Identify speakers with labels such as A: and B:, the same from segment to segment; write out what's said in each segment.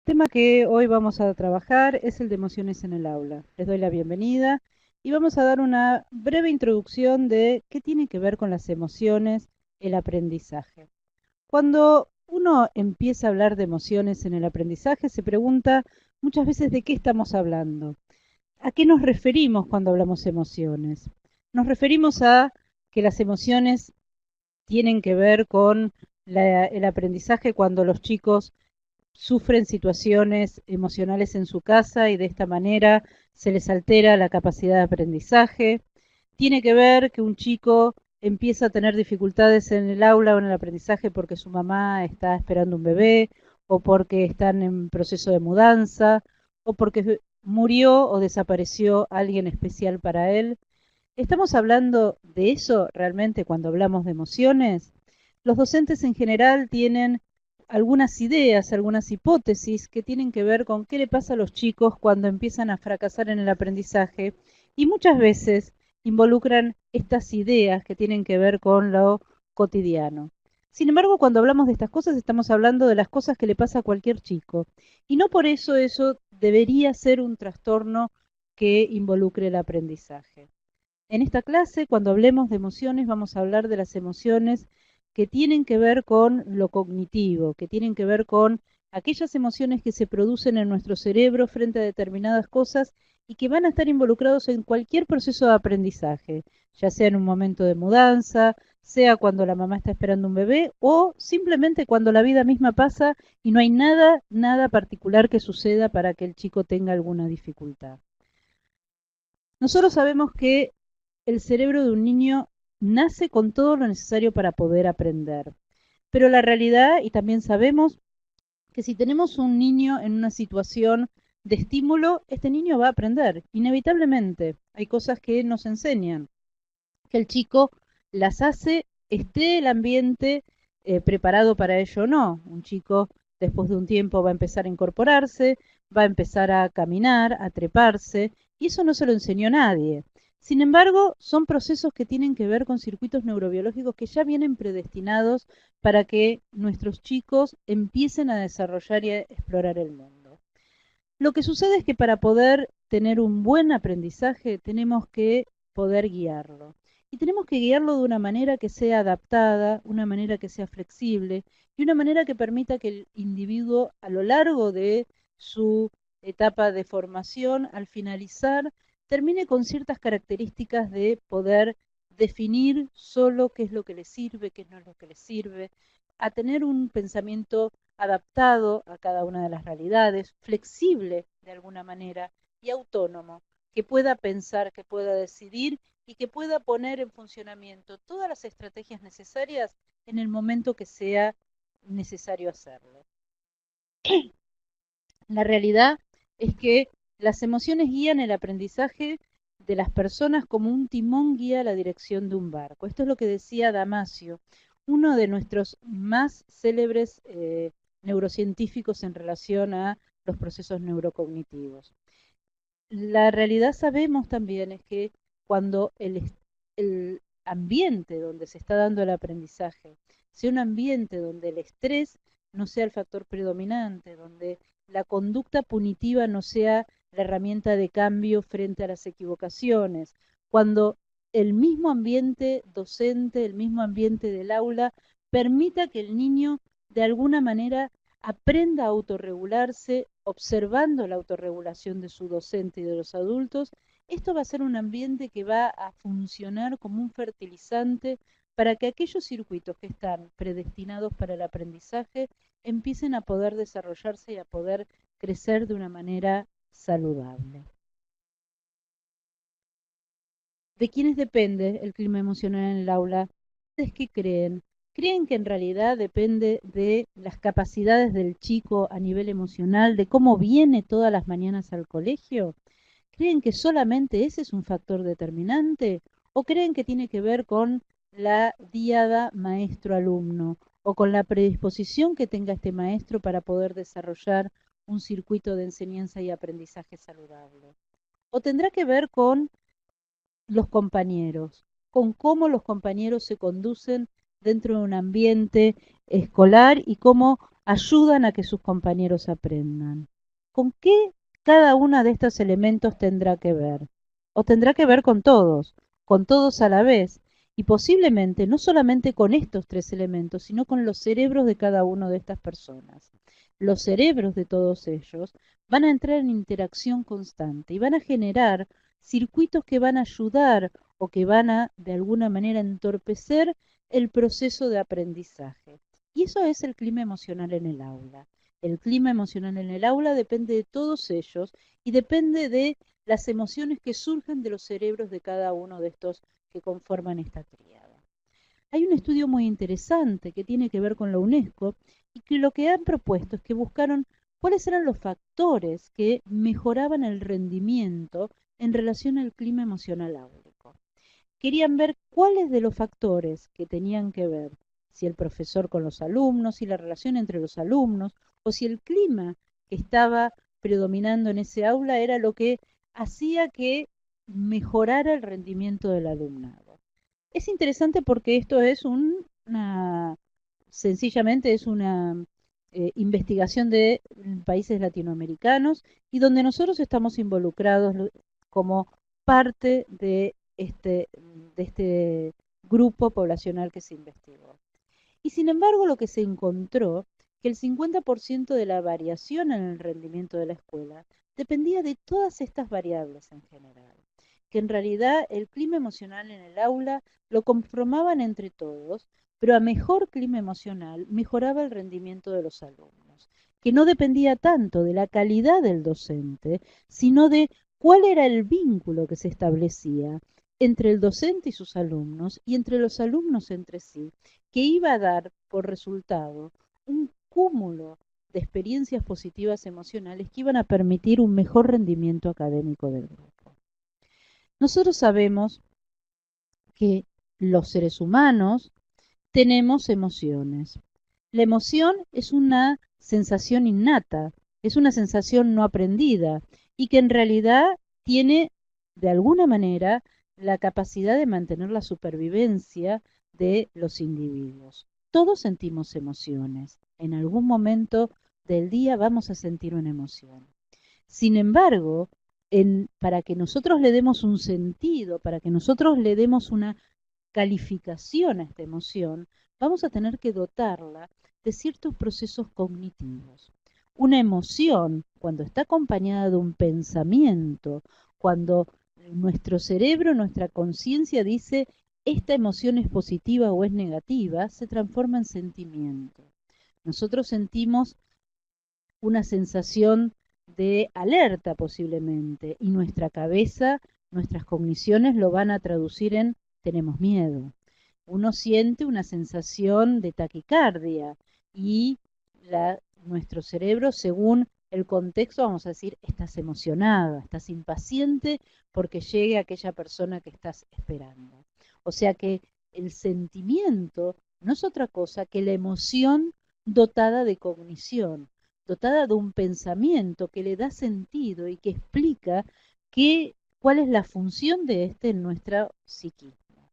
A: Tema que hoy vamos a trabajar es el de emociones en el aula. Les doy la bienvenida y vamos a dar una breve introducción de qué tiene que ver con las emociones, el aprendizaje. Cuando uno empieza a hablar de emociones en el aprendizaje, se pregunta muchas veces de qué estamos hablando. ¿A qué nos referimos cuando hablamos emociones? Nos referimos a que las emociones tienen que ver con el aprendizaje cuando los chicos sufren situaciones emocionales en su casa y de esta manera se les altera la capacidad de aprendizaje. Tiene que ver que un chico empieza a tener dificultades en el aula o en el aprendizaje porque su mamá está esperando un bebé o porque están en proceso de mudanza o porque murió o desapareció alguien especial para él. ¿Estamos hablando de eso realmente cuando hablamos de emociones? Los docentes en general tienen algunas ideas, algunas hipótesis que tienen que ver con qué le pasa a los chicos cuando empiezan a fracasar en el aprendizaje y muchas veces involucran estas ideas que tienen que ver con lo cotidiano. Sin embargo, cuando hablamos de estas cosas estamos hablando de las cosas que le pasa a cualquier chico y no por eso debería ser un trastorno que involucre el aprendizaje. En esta clase, cuando hablemos de emociones, vamos a hablar de las emociones que tienen que ver con lo cognitivo, que tienen que ver con aquellas emociones que se producen en nuestro cerebro frente a determinadas cosas y que van a estar involucrados en cualquier proceso de aprendizaje, ya sea en un momento de mudanza, sea cuando la mamá está esperando un bebé o simplemente cuando la vida misma pasa y no hay nada particular que suceda para que el chico tenga alguna dificultad. Nosotros sabemos que el cerebro de un niño nace con todo lo necesario para poder aprender. Pero la realidad, y también sabemos que si tenemos un niño en una situación de estímulo, este niño va a aprender, inevitablemente. Hay cosas que nos enseñan, que el chico las hace, esté el ambiente preparado para ello o no. Un chico después de un tiempo va a empezar a incorporarse, va a empezar a caminar, a treparse, y eso no se lo enseñó nadie. Sin embargo, son procesos que tienen que ver con circuitos neurobiológicos que ya vienen predestinados para que nuestros chicos empiecen a desarrollar y a explorar el mundo. Lo que sucede es que para poder tener un buen aprendizaje tenemos que poder guiarlo. Y tenemos que guiarlo de una manera que sea adaptada, una manera que sea flexible y una manera que permita que el individuo a lo largo de su etapa de formación, al finalizar, termine con ciertas características de poder definir solo qué es lo que le sirve, qué no es lo que le sirve, a tener un pensamiento adaptado a cada una de las realidades, flexible de alguna manera y autónomo, que pueda pensar, que pueda decidir y que pueda poner en funcionamiento todas las estrategias necesarias en el momento que sea necesario hacerlo. La realidad es que las emociones guían el aprendizaje de las personas como un timón guía la dirección de un barco. Esto es lo que decía Damasio, uno de nuestros más célebres neurocientíficos en relación a los procesos neurocognitivos. La realidad sabemos también es que cuando el ambiente donde se está dando el aprendizaje sea un ambiente donde el estrés no sea el factor predominante, donde la conducta punitiva no sea la herramienta de cambio frente a las equivocaciones, cuando el mismo ambiente docente, el mismo ambiente del aula, permita que el niño de alguna manera aprenda a autorregularse observando la autorregulación de su docente y de los adultos. Esto va a ser un ambiente que va a funcionar como un fertilizante para que aquellos circuitos que están predestinados para el aprendizaje empiecen a poder desarrollarse y a poder crecer de una manera saludable. ¿De quiénes depende el clima emocional en el aula? ¿Ustedes qué creen? ¿Creen que en realidad depende de las capacidades del chico a nivel emocional, de cómo viene todas las mañanas al colegio? ¿Creen que solamente ese es un factor determinante? ¿O creen que tiene que ver con la diada maestro-alumno o con la predisposición que tenga este maestro para poder desarrollar un circuito de enseñanza y aprendizaje saludable? ¿O tendrá que ver con los compañeros, con cómo los compañeros se conducen dentro de un ambiente escolar y cómo ayudan a que sus compañeros aprendan. ¿Con qué cada uno de estos elementos tendrá que ver? O tendrá que ver con todos a la vez, y posiblemente no solamente con estos tres elementos, sino con los cerebros de cada una de estas personas. Los cerebros de todos ellos van a entrar en interacción constante y van a generar circuitos que van a ayudar o que van a, de alguna manera, entorpecer el proceso de aprendizaje. Y eso es el clima emocional en el aula. El clima emocional en el aula depende de todos ellos y depende de las emociones que surjan de los cerebros de cada uno de estos que conforman esta tríada. Hay un estudio muy interesante que tiene que ver con la UNESCO y que lo que han propuesto es que buscaron cuáles eran los factores que mejoraban el rendimiento en relación al clima emocional áulico. Querían ver cuáles de los factores que tenían que ver, si el profesor con los alumnos, si la relación entre los alumnos, o si el clima que estaba predominando en ese aula era lo que hacía que mejorara el rendimiento del alumnado. Es interesante porque esto es sencillamente es una investigación de países latinoamericanos y donde nosotros estamos involucrados como parte de este grupo poblacional que se investigó. Y sin embargo, lo que se encontró, que el 50% de la variación en el rendimiento de la escuela dependía de todas estas variables en general, que en realidad el clima emocional en el aula lo conformaban entre todos, pero a mejor clima emocional mejoraba el rendimiento de los alumnos, que no dependía tanto de la calidad del docente, sino de cuál era el vínculo que se establecía entre el docente y sus alumnos y entre los alumnos entre sí, que iba a dar por resultado un cúmulo de experiencias positivas emocionales que iban a permitir un mejor rendimiento académico del grupo. Nosotros sabemos que los seres humanos tenemos emociones. La emoción es una sensación innata, es una sensación no aprendida y que en realidad tiene, de alguna manera, la capacidad de mantener la supervivencia de los individuos. Todos sentimos emociones. En algún momento del día vamos a sentir una emoción. Sin embargo, para que nosotros le demos un sentido, para que nosotros le demos una calificación a esta emoción, vamos a tener que dotarla de ciertos procesos cognitivos. Una emoción, cuando está acompañada de un pensamiento, cuando nuestro cerebro, nuestra conciencia dice esta emoción es positiva o es negativa, se transforma en sentimiento. Nosotros sentimos una sensación de alerta posiblemente y nuestra cabeza, nuestras cogniciones lo van a traducir en tenemos miedo. Uno siente una sensación de taquicardia y nuestro cerebro, según el contexto, vamos a decir, estás emocionada, estás impaciente porque llegue aquella persona que estás esperando. O sea que el sentimiento no es otra cosa que la emoción dotada de cognición, dotada de un pensamiento que le da sentido y que explica cuál es la función de este en nuestra psiquismo.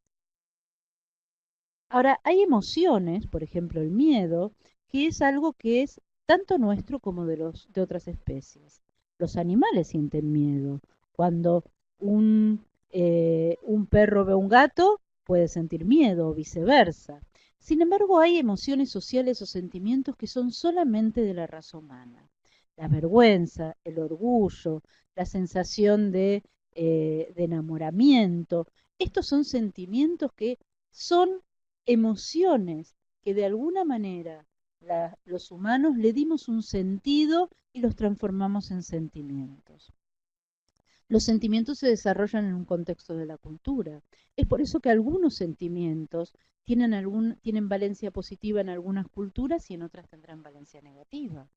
A: Ahora, hay emociones, por ejemplo el miedo, que es algo que es tanto nuestro como de otras especies. Los animales sienten miedo. Cuando un perro ve a un gato, puede sentir miedo o viceversa. Sin embargo, hay emociones sociales o sentimientos que son solamente de la raza humana. La vergüenza, el orgullo, la sensación de enamoramiento. Estos son sentimientos que son emociones que de alguna manera los humanos le dimos un sentido y los transformamos en sentimientos. Los sentimientos se desarrollan en un contexto de la cultura. Es por eso que algunos sentimientos tienen valencia positiva en algunas culturas y en otras tendrán valencia negativa.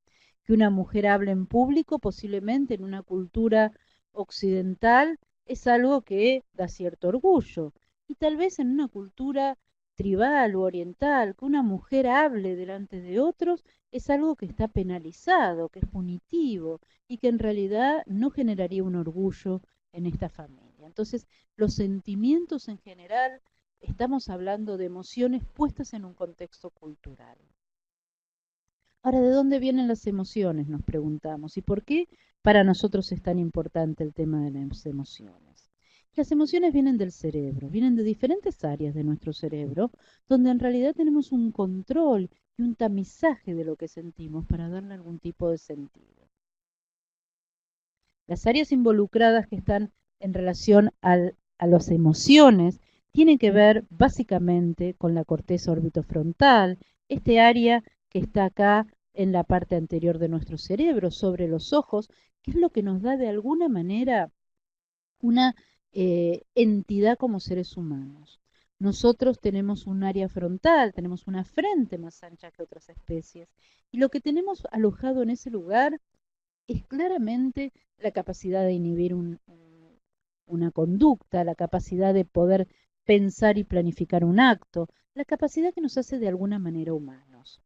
A: Que una mujer hable en público, posiblemente en una cultura occidental, es algo que da cierto orgullo. Y tal vez en una cultura tribal o oriental, que una mujer hable delante de otros, es algo que está penalizado, que es punitivo, y que en realidad no generaría un orgullo en esta familia. Entonces, los sentimientos en general, estamos hablando de emociones puestas en un contexto cultural. Ahora, ¿de dónde vienen las emociones? Nos preguntamos. ¿Y por qué para nosotros es tan importante el tema de las emociones? Las emociones vienen del cerebro, vienen de diferentes áreas de nuestro cerebro, donde en realidad tenemos un control y un tamizaje de lo que sentimos para darle algún tipo de sentido. Las áreas involucradas que están en relación a las emociones tienen que ver básicamente con la corteza orbitofrontal, este área que está acá en la parte anterior de nuestro cerebro, sobre los ojos, que es lo que nos da de alguna manera una entidad como seres humanos. Nosotros tenemos un área frontal, tenemos una frente más ancha que otras especies, y lo que tenemos alojado en ese lugar es claramente la capacidad de inhibir una conducta, la capacidad de poder pensar y planificar un acto, la capacidad que nos hace de alguna manera humanos.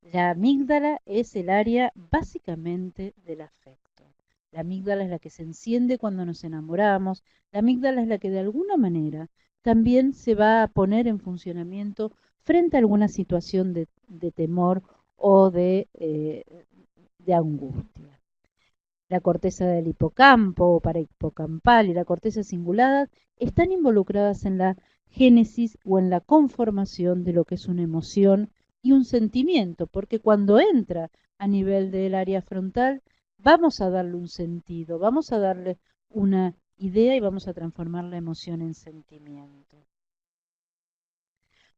A: La amígdala es el área básicamente del afecto. La amígdala es la que se enciende cuando nos enamoramos, la amígdala es la que de alguna manera también se va a poner en funcionamiento frente a alguna situación de temor o de angustia. La corteza del hipocampo o parahipocampal y la corteza cingulada están involucradas en la génesis o en la conformación de lo que es una emoción y un sentimiento, porque cuando entra a nivel del área frontal, vamos a darle un sentido, vamos a darle una idea y vamos a transformar la emoción en sentimiento.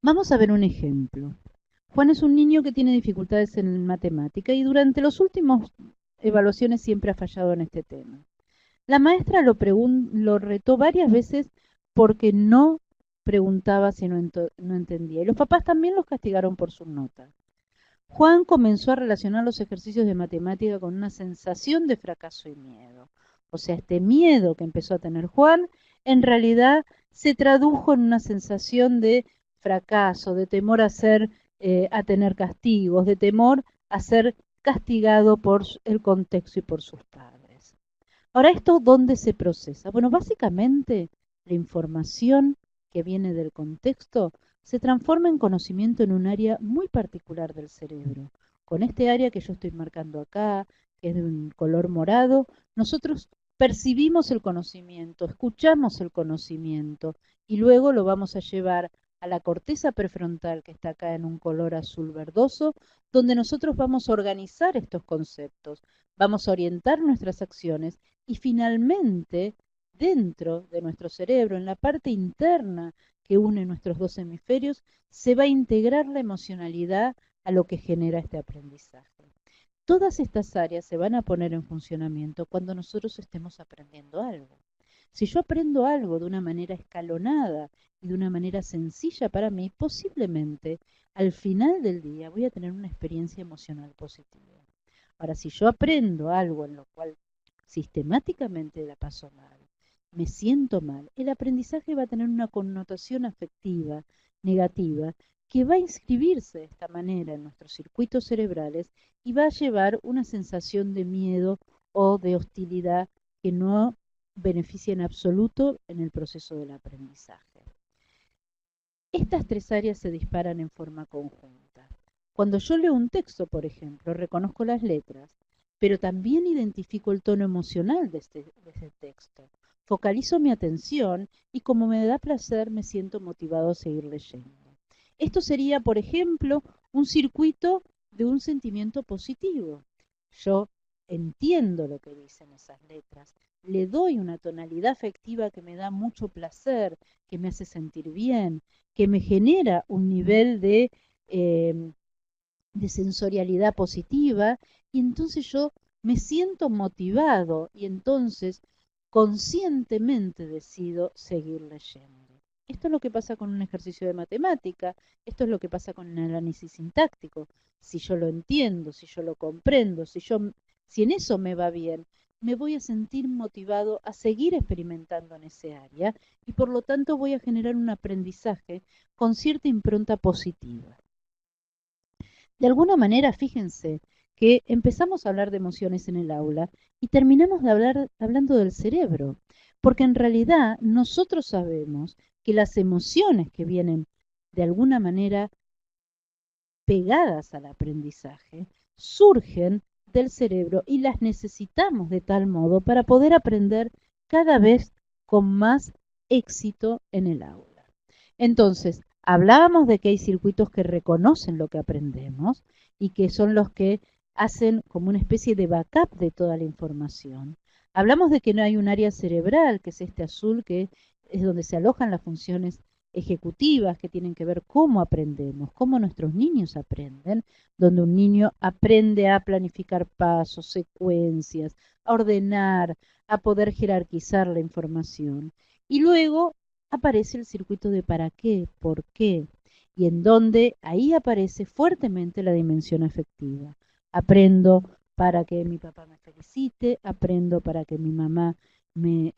A: Vamos a ver un ejemplo. Juan es un niño que tiene dificultades en matemática y durante los últimos evaluaciones siempre ha fallado en este tema. La maestra lo retó varias veces porque no preguntaba si no entendía. Y los papás también los castigaron por sus notas. Juan comenzó a relacionar los ejercicios de matemática con una sensación de fracaso y miedo. O sea, este miedo que empezó a tener Juan, en realidad se tradujo en una sensación de fracaso, de temor a tener castigos, de temor a ser castigado por el contexto y por sus padres. Ahora, ¿esto dónde se procesa? Bueno, básicamente la información que viene del contexto se transforma en conocimiento en un área muy particular del cerebro. Con este área que yo estoy marcando acá, que es de un color morado, nosotros percibimos el conocimiento, escuchamos el conocimiento y luego lo vamos a llevar a la corteza prefrontal que está acá en un color azul verdoso, donde nosotros vamos a organizar estos conceptos, vamos a orientar nuestras acciones y finalmente dentro de nuestro cerebro, en la parte interna que une nuestros dos hemisferios, se va a integrar la emocionalidad a lo que genera este aprendizaje. Todas estas áreas se van a poner en funcionamiento cuando nosotros estemos aprendiendo algo. Si yo aprendo algo de una manera escalonada y de una manera sencilla para mí, posiblemente al final del día voy a tener una experiencia emocional positiva. Ahora, si yo aprendo algo en lo cual sistemáticamente la paso mal, me siento mal, el aprendizaje va a tener una connotación afectiva negativa que va a inscribirse de esta manera en nuestros circuitos cerebrales y va a llevar una sensación de miedo o de hostilidad que no beneficia en absoluto en el proceso del aprendizaje. Estas tres áreas se disparan en forma conjunta. Cuando yo leo un texto, por ejemplo, reconozco las letras, pero también identifico el tono emocional de este texto. Focalizo mi atención y como me da placer, me siento motivado a seguir leyendo. Esto sería, por ejemplo, un circuito de un sentimiento positivo. Yo entiendo lo que dicen esas letras, le doy una tonalidad afectiva que me da mucho placer, que me hace sentir bien, que me genera un nivel de sensorialidad positiva y entonces yo me siento motivado y entonces conscientemente decido seguir leyendo. Esto es lo que pasa con un ejercicio de matemática, esto es lo que pasa con el análisis sintáctico. Si yo lo entiendo, si yo lo comprendo, si en eso me va bien, me voy a sentir motivado a seguir experimentando en ese área y por lo tanto voy a generar un aprendizaje con cierta impronta positiva. De alguna manera, fíjense que empezamos a hablar de emociones en el aula y terminamos de hablando del cerebro, porque en realidad nosotros sabemos que las emociones que vienen de alguna manera pegadas al aprendizaje surgen del cerebro y las necesitamos de tal modo para poder aprender cada vez con más éxito en el aula. Entonces, hablábamos de que hay circuitos que reconocen lo que aprendemos y que son los que hacen como una especie de backup de toda la información. Hablamos de que no hay un área cerebral, que es este azul, que es donde se alojan las funciones ejecutivas que tienen que ver cómo aprendemos, cómo nuestros niños aprenden, donde un niño aprende a planificar pasos, secuencias, a ordenar, a poder jerarquizar la información. Y luego aparece el circuito de para qué, por qué, y en donde ahí aparece fuertemente la dimensión afectiva. Aprendo para que mi papá me felicite, aprendo para que mi mamá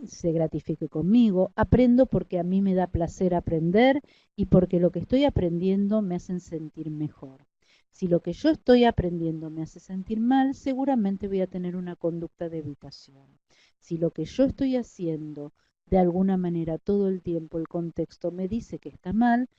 A: se gratifique conmigo, aprendo porque a mí me da placer aprender y porque lo que estoy aprendiendo me hace sentir mejor. Si lo que yo estoy aprendiendo me hace sentir mal, seguramente voy a tener una conducta de evitación. Si lo que yo estoy haciendo, de alguna manera todo el tiempo el contexto me dice que está mal,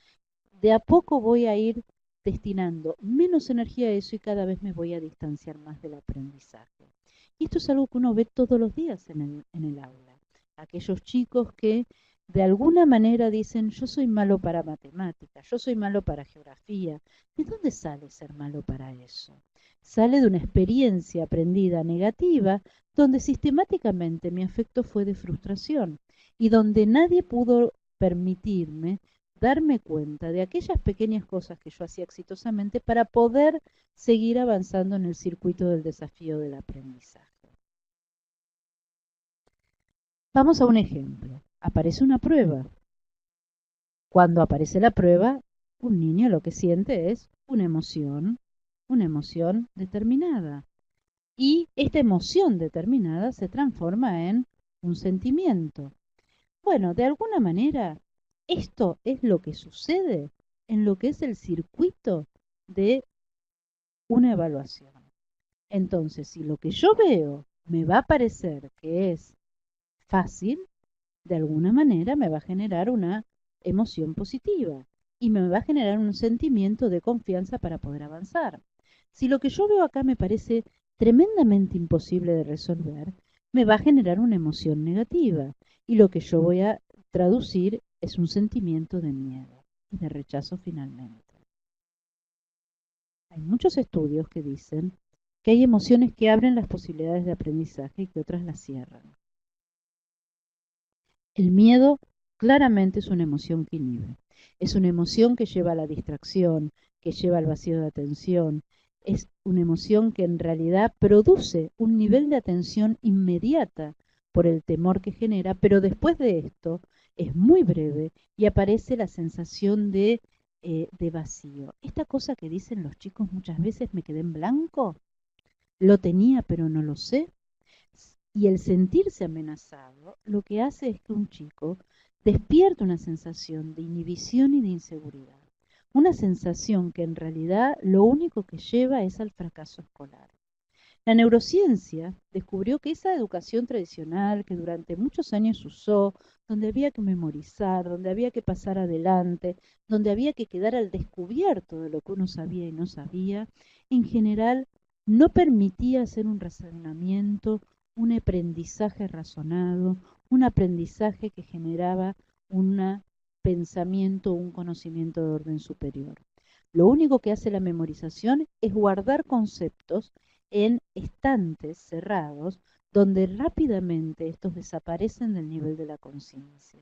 A: de a poco voy a ir destinando menos energía a eso y cada vez me voy a distanciar más del aprendizaje. Y esto es algo que uno ve todos los días en el aula. Aquellos chicos que de alguna manera dicen, yo soy malo para matemáticas, yo soy malo para geografía. ¿De dónde sale ser malo para eso? Sale de una experiencia aprendida negativa donde sistemáticamente mi afecto fue de frustración y donde nadie pudo permitirme darme cuenta de aquellas pequeñas cosas que yo hacía exitosamente para poder seguir avanzando en el circuito del desafío del aprendizaje. Vamos a un ejemplo. Aparece una prueba. Cuando aparece la prueba, un niño lo que siente es una emoción determinada. Y esta emoción determinada se transforma en un sentimiento. Bueno, de alguna manera, esto es lo que sucede en lo que es el circuito de una evaluación. Entonces, si lo que yo veo me va a parecer que es fácil, de alguna manera me va a generar una emoción positiva y me va a generar un sentimiento de confianza para poder avanzar. Si lo que yo veo acá me parece tremendamente imposible de resolver, me va a generar una emoción negativa y lo que yo voy a traducir es un sentimiento de miedo y de rechazo finalmente. Hay muchos estudios que dicen que hay emociones que abren las posibilidades de aprendizaje y que otras las cierran. El miedo claramente es una emoción que inhibe. Es una emoción que lleva a la distracción, que lleva al vacío de atención. Es una emoción que en realidad produce un nivel de atención inmediata por el temor que genera, pero después de esto es muy breve y aparece la sensación de vacío. Esta cosa que dicen los chicos muchas veces, me quedé en blanco, lo tenía pero no lo sé. Y el sentirse amenazado lo que hace es que un chico despierta una sensación de inhibición y de inseguridad. Una sensación que en realidad lo único que lleva es al fracaso escolar. La neurociencia descubrió que esa educación tradicional que durante muchos años usó, donde había que memorizar, donde había que pasar adelante, donde había que quedar al descubierto de lo que uno sabía y no sabía, en general no permitía hacer un razonamiento, un aprendizaje razonado, un aprendizaje que generaba un pensamiento, un conocimiento de orden superior. Lo único que hace la memorización es guardar conceptos en estantes cerrados donde rápidamente estos desaparecen del nivel de la conciencia.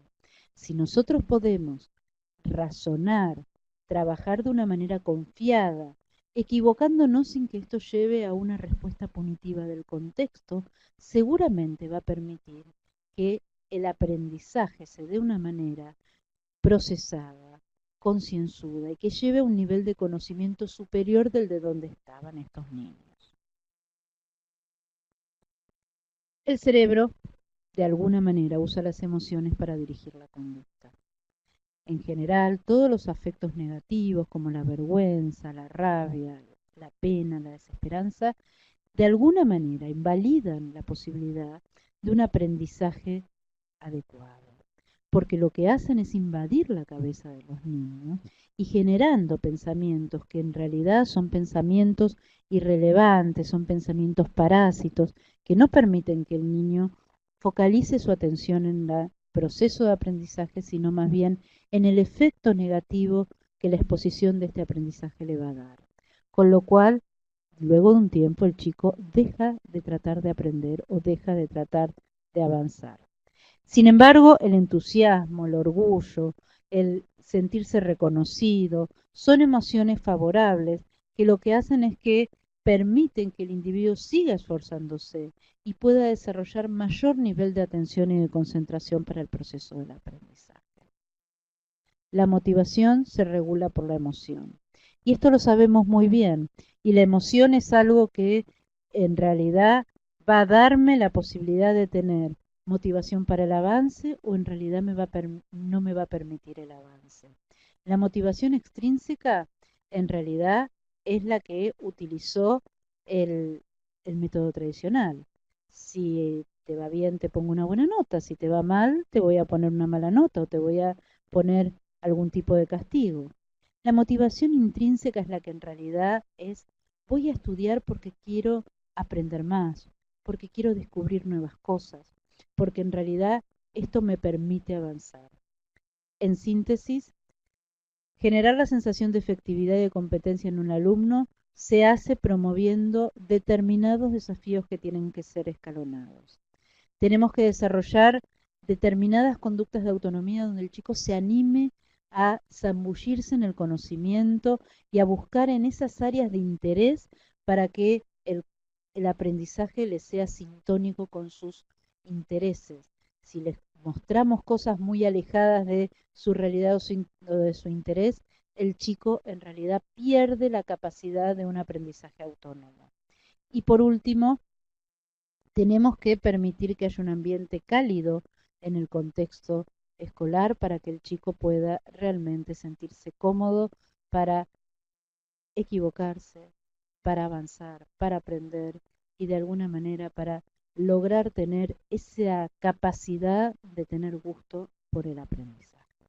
A: Si nosotros podemos razonar, trabajar de una manera confiada, equivocándonos sin que esto lleve a una respuesta punitiva del contexto, seguramente va a permitir que el aprendizaje se dé de una manera procesada, concienzuda y que lleve a un nivel de conocimiento superior del de donde estaban estos niños. El cerebro, de alguna manera, usa las emociones para dirigir la conducta. En general, todos los afectos negativos, como la vergüenza, la rabia, la pena, la desesperanza, de alguna manera invalidan la posibilidad de un aprendizaje adecuado. porque lo que hacen es invadir la cabeza de los niños y generando pensamientos que en realidad son pensamientos irrelevantes, son pensamientos parásitos que no permiten que el niño focalice su atención en el proceso de aprendizaje, sino más bien en el efecto negativo que la exposición de este aprendizaje le va a dar. Con lo cual, luego de un tiempo, el chico deja de tratar de aprender o deja de tratar de avanzar. Sin embargo, el entusiasmo, el orgullo, el sentirse reconocido, son emociones favorables que lo que hacen es que permiten que el individuo siga esforzándose y pueda desarrollar mayor nivel de atención y de concentración para el proceso del aprendizaje. La motivación se regula por la emoción. Y esto lo sabemos muy bien. Y la emoción es algo que en realidad va a darme la posibilidad de tener motivación para el avance o en realidad no me va a permitir el avance. La motivación extrínseca en realidad es la que utilizó el método tradicional. Si te va bien, te pongo una buena nota. Si te va mal, te voy a poner una mala nota o te voy a poner algún tipo de castigo. La motivación intrínseca es la que en realidad es, voy a estudiar porque quiero aprender más, porque quiero descubrir nuevas cosas, porque en realidad esto me permite avanzar. En síntesis, generar la sensación de efectividad y de competencia en un alumno se hace promoviendo determinados desafíos que tienen que ser escalonados. Tenemos que desarrollar determinadas conductas de autonomía donde el chico se anime a zambullirse en el conocimiento y a buscar en esas áreas de interés para que el aprendizaje le sea sintónico con sus intereses. Si les mostramos cosas muy alejadas de su realidad o de su interés, el chico en realidad pierde la capacidad de un aprendizaje autónomo. Y por último, tenemos que permitir que haya un ambiente cálido en el contexto escolar para que el chico pueda realmente sentirse cómodo para equivocarse, para avanzar, para aprender y de alguna manera para lograr tener esa capacidad de tener gusto por el aprendizaje.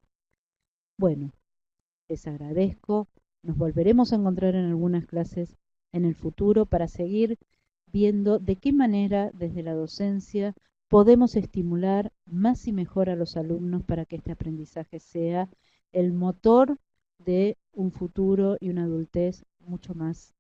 A: Bueno, les agradezco. Nos volveremos a encontrar en algunas clases en el futuro para seguir viendo de qué manera desde la docencia podemos estimular más y mejor a los alumnos para que este aprendizaje sea el motor de un futuro y una adultez mucho más